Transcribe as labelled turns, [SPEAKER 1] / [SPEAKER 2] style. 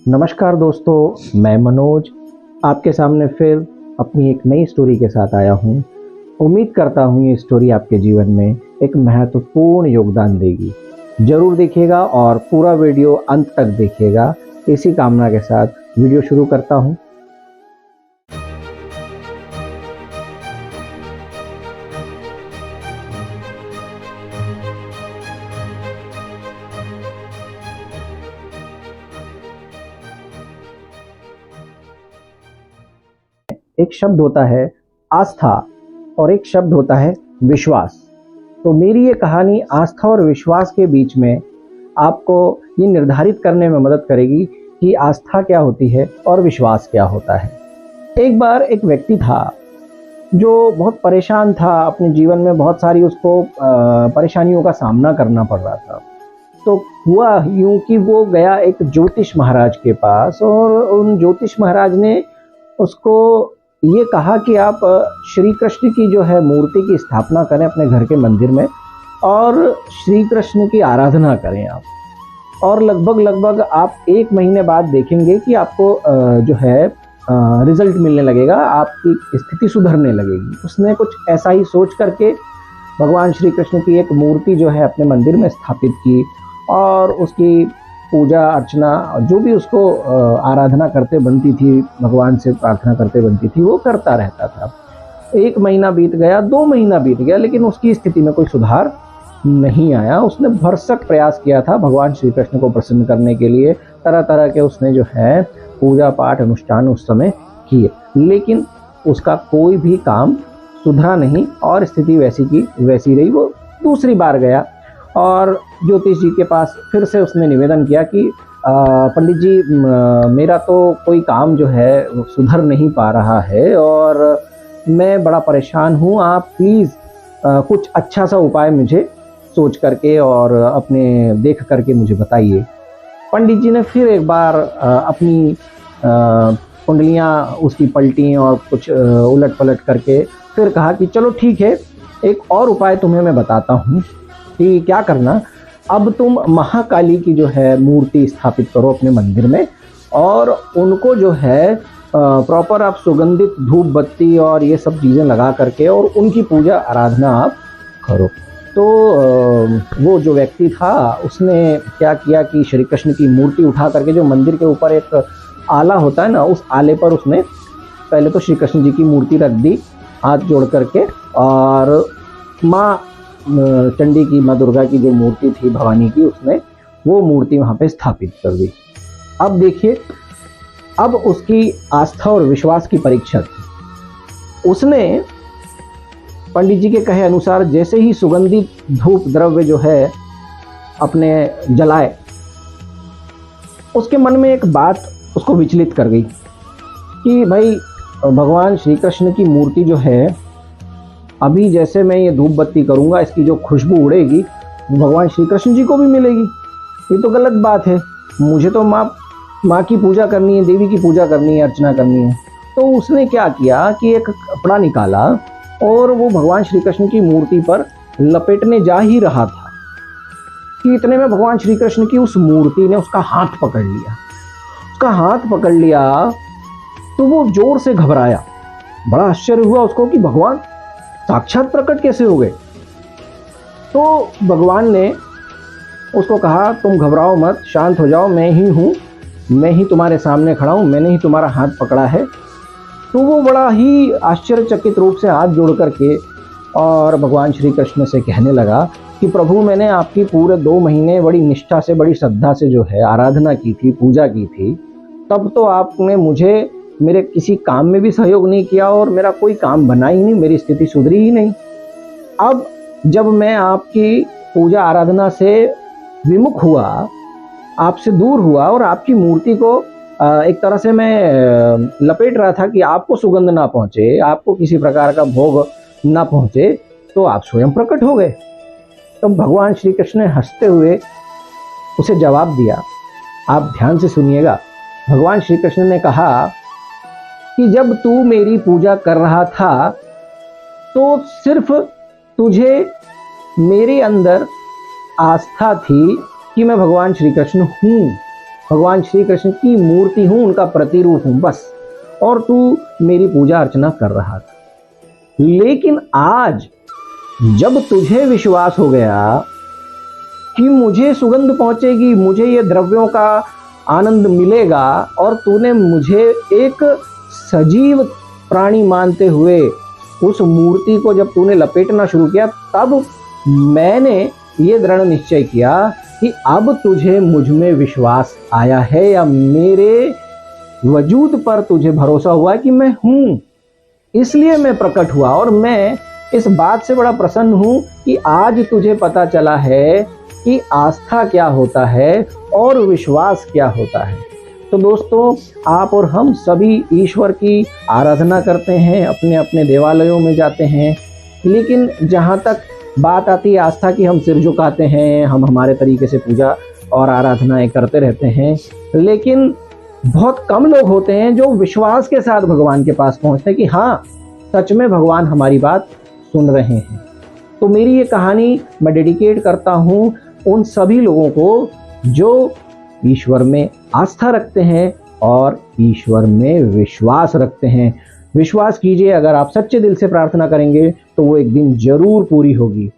[SPEAKER 1] नमस्कार दोस्तों, मैं मनोज आपके सामने फिर अपनी एक नई स्टोरी के साथ आया हूँ। उम्मीद करता हूँ ये स्टोरी आपके जीवन में एक महत्वपूर्ण योगदान देगी। ज़रूर देखिएगा और पूरा वीडियो अंत तक देखिएगा। इसी कामना के साथ वीडियो शुरू करता हूँ। एक शब्द होता है आस्था और एक शब्द होता है विश्वास। तो मेरी ये कहानी आस्था और विश्वास के बीच में आपको ये निर्धारित करने में मदद करेगी कि आस्था क्या होती है और विश्वास क्या होता है। एक बार एक व्यक्ति था जो बहुत परेशान था, अपने जीवन में बहुत सारी उसको परेशानियों का सामना करना पड़ रहा था। तो हुआ यूं कि वो गया एक ज्योतिष महाराज के पास और उन ज्योतिष महाराज ने उसको ये कहा कि आप श्री कृष्ण की जो है मूर्ति की स्थापना करें अपने घर के मंदिर में और श्री कृष्ण की आराधना करें आप। और लगभग आप 1 महीने बाद देखेंगे कि आपको जो है रिजल्ट मिलने लगेगा, आपकी स्थिति सुधरने लगेगी। उसने कुछ ऐसा ही सोच करके भगवान श्री कृष्ण की एक मूर्ति जो है अपने मंदिर में स्थापित की और उसकी पूजा अर्चना जो भी उसको आराधना करते बनती थी, भगवान से प्रार्थना करते बनती थी, वो करता रहता था। 1 महीना बीत गया, 2 महीना बीत गया, लेकिन उसकी स्थिति में कोई सुधार नहीं आया। उसने भरसक प्रयास किया था भगवान श्री कृष्ण को प्रसन्न करने के लिए, तरह तरह के उसने जो है पूजा पाठ अनुष्ठान उस समय किए, लेकिन उसका कोई भी काम सुधरा नहीं और स्थिति वैसी की वैसी रही। वो दूसरी बार गया और ज्योतिष जी के पास फिर से उसने निवेदन किया कि पंडित जी, मेरा तो कोई काम जो है वो सुधर नहीं पा रहा है और मैं बड़ा परेशान हूँ। आप प्लीज़ कुछ अच्छा सा उपाय मुझे सोच करके और अपने देख करके मुझे बताइए। पंडित जी ने फिर एक बार अपनी कुंडलियाँ उसकी पलटी और कुछ उलट पलट करके फिर कहा कि चलो ठीक है, एक और उपाय तुम्हें मैं बताता हूँ कि क्या करना। अब तुम महाकाली की जो है मूर्ति स्थापित करो अपने मंदिर में और उनको जो है प्रॉपर आप सुगंधित धूप बत्ती और ये सब चीज़ें लगा करके और उनकी पूजा आराधना आप करो। तो वो जो व्यक्ति था उसने क्या किया कि श्री कृष्ण की मूर्ति उठा करके, जो मंदिर के ऊपर एक आला होता है ना, उस आले पर उसने पहले तो श्री कृष्ण जी की मूर्ति रख दी हाथ जोड़ करके, और माँ चंडी की, माँ दुर्गा की जो मूर्ति थी भवानी की, उसने वो मूर्ति वहाँ पे स्थापित कर दी। अब देखिए, अब उसकी आस्था और विश्वास की परीक्षा थी। उसने पंडित जी के कहे अनुसार जैसे ही सुगंधित धूप द्रव्य जो है अपने जलाए, उसके मन में एक बात उसको विचलित कर गई कि भाई, भगवान श्री कृष्ण की मूर्ति जो है, अभी जैसे मैं ये धूप बत्ती करूंगा, इसकी जो खुशबू उड़ेगी भगवान श्री कृष्ण जी को भी मिलेगी। ये तो गलत बात है। मुझे तो माँ की पूजा करनी है, देवी की पूजा करनी है, अर्चना करनी है। तो उसने क्या किया कि एक कपड़ा निकाला और वो भगवान श्री कृष्ण की मूर्ति पर लपेटने जा ही रहा था कि इतने में भगवान श्री कृष्ण की उस मूर्ति ने उसका हाथ पकड़ लिया। उसका हाथ पकड़ लिया तो वो जोर से घबराया। बड़ा आश्चर्य हुआ उसको कि भगवान साक्षात प्रकट कैसे हो गए। तो भगवान ने उसको कहा, तुम घबराओ मत, शांत हो जाओ, मैं ही हूँ, मैं ही तुम्हारे सामने खड़ा हूँ, मैंने ही तुम्हारा हाथ पकड़ा है। तो वो बड़ा ही आश्चर्यचकित रूप से हाथ जोड़ करके और भगवान श्री कृष्ण से कहने लगा कि प्रभु, मैंने आपकी पूरे 2 महीने बड़ी निष्ठा से, बड़ी श्रद्धा से जो है आराधना की थी, पूजा की थी, तब तो आपने मुझे मेरे किसी काम में भी सहयोग नहीं किया और मेरा कोई काम बना ही नहीं, मेरी स्थिति सुधरी ही नहीं। अब जब मैं आपकी पूजा आराधना से विमुख हुआ, आपसे दूर हुआ और आपकी मूर्ति को एक तरह से मैं लपेट रहा था कि आपको सुगंध ना पहुंचे, आपको किसी प्रकार का भोग ना पहुंचे, तो आप स्वयं प्रकट हो गए। तो भगवान श्री कृष्ण ने हंसते हुए उसे जवाब दिया। आप ध्यान से सुनिएगा। भगवान श्री कृष्ण ने कहा कि जब तू मेरी पूजा कर रहा था तो सिर्फ तुझे मेरे अंदर आस्था थी कि मैं भगवान श्री कृष्ण हूँ, भगवान श्री कृष्ण की मूर्ति हूं, उनका प्रतिरूप हूं बस, और तू मेरी पूजा अर्चना कर रहा था। लेकिन आज जब तुझे विश्वास हो गया कि मुझे सुगंध पहुंचेगी, मुझे ये द्रव्यों का आनंद मिलेगा, और तूने मुझे एक सजीव प्राणी मानते हुए उस मूर्ति को जब तूने लपेटना शुरू किया, तब मैंने ये दृढ़ निश्चय किया कि अब तुझे मुझ में विश्वास आया है, या मेरे वजूद पर तुझे भरोसा हुआ कि मैं हूं, इसलिए मैं प्रकट हुआ। और मैं इस बात से बड़ा प्रसन्न हूं कि आज तुझे पता चला है कि आस्था क्या होता है और विश्वास क्या होता है। तो दोस्तों, आप और हम सभी ईश्वर की आराधना करते हैं, अपने अपने देवालयों में जाते हैं, लेकिन जहाँ तक बात आती है आस्था की, हम सिर झुकाते हैं, हम हमारे तरीके से पूजा और आराधनाएं करते रहते हैं, लेकिन बहुत कम लोग होते हैं जो विश्वास के साथ भगवान के पास पहुँचते हैं कि हाँ, सच में भगवान हमारी बात सुन रहे हैं। तो मेरी ये कहानी मैं डेडिकेट करता हूँ उन सभी लोगों को जो ईश्वर में आस्था रखते हैं और ईश्वर में विश्वास रखते हैं। विश्वास कीजिए, अगर आप सच्चे दिल से प्रार्थना करेंगे तो वो एक दिन जरूर पूरी होगी।